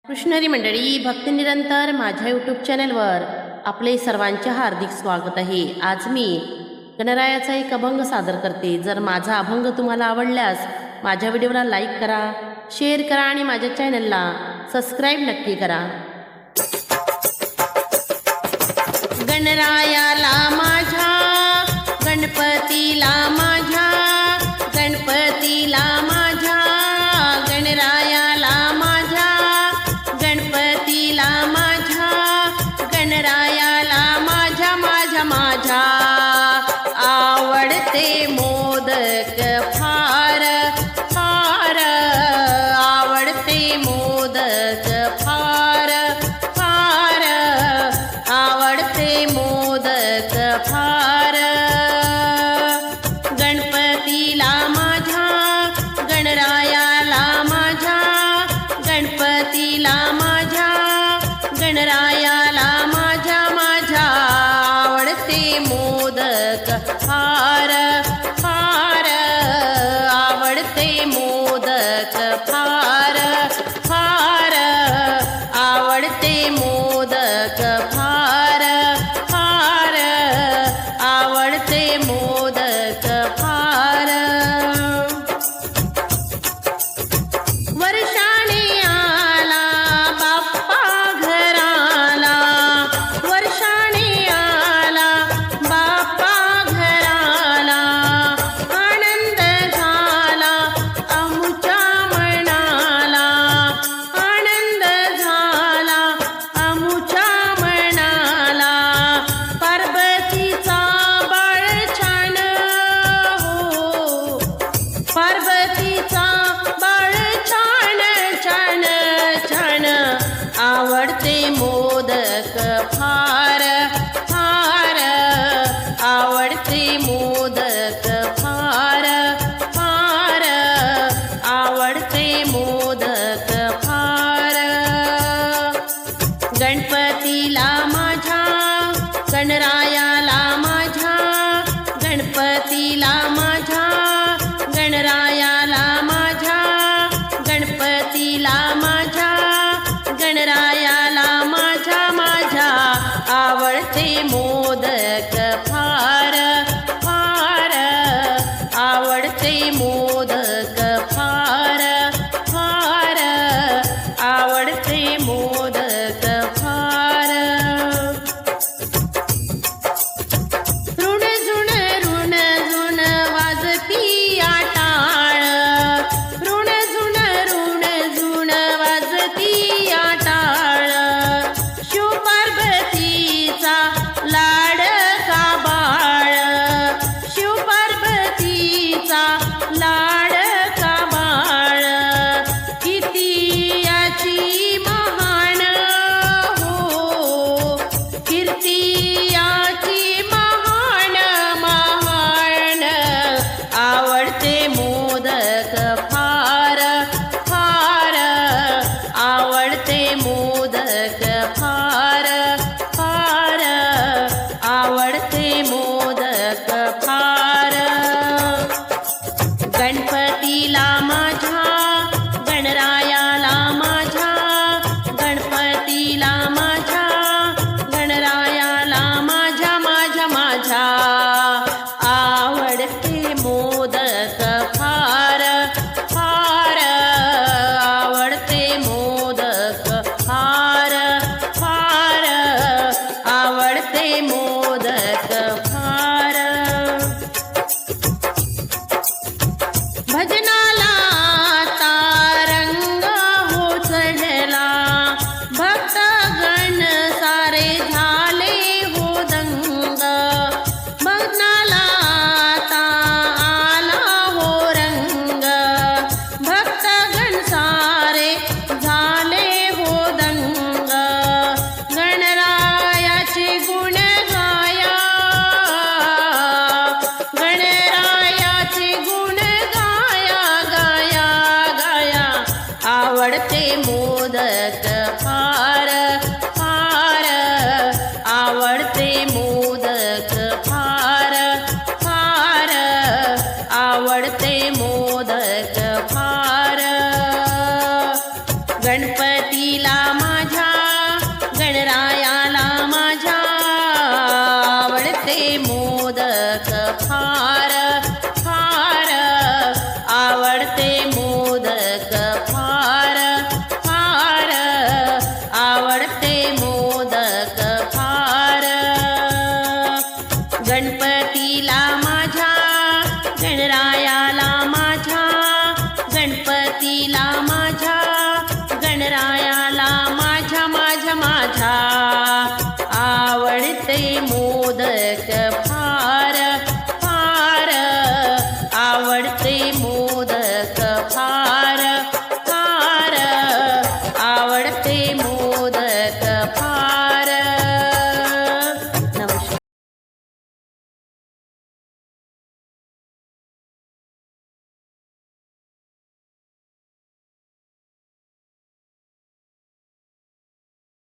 कृष्णहरी मंडळी भक्तिनिरंतर माझ्या यूट्यूब चॅनलवर आपले सर्वांचे हार्दिक स्वागत आहे। आज मी गणरायाचा एक अभंग सादर करते। जर माझा अभंग तुम्हाला आवडल्यास माझ्या व्हिडिओला लाईक करा, शेअर करा आणि माझ्या चॅनलला सबस्क्राईब नक्की करा। गणरायाला माझ्या, गणपतीला माझ्या, गणपतीला माझ्या, गणरायाला माझ्या, गणपतीला माझ्या, गणरायाला माझ्या माझ्या माझ्या आवडते मोदक फार फार, आवडते मोदक फार फार, आवडते मोदक फार। गणपतीला माझ्या, गणरायाला माझ्या, गणपतीला माझ्या, गणरायाला माझ्या माझ्या आवडते मोदक फार फार, आवडते मोदक फार फार, आवडते मोदक फार फार, आवडते मोदक फार। वर्षाने आला बाप्पा घराला, वर्षाने आला बाप्पा घराला, आनंद झाला आमुच्या मनाला, आनंद झाला आमुच्या मनाला। पार्वतीचा बाळ छान हो, पार्वतीचा बाळ छान छान छान, आवडते मोदक फार फार, आवडते मोदक फार फार, आवडते मोदक फार। गणपतीला माझ्या, गणरायाला माझ्या, गणपतीला माझ्या, गणरायाला माझ्या, गणपतीला माझ्या, गणरायाला माझ्या माझ्या आवडते मोदक फार फार, आवडते मोदक फार फार, आवडते मोदक फार। माझ्या आवडते मोदक फार फार आवडते मोदक फार फार आवडते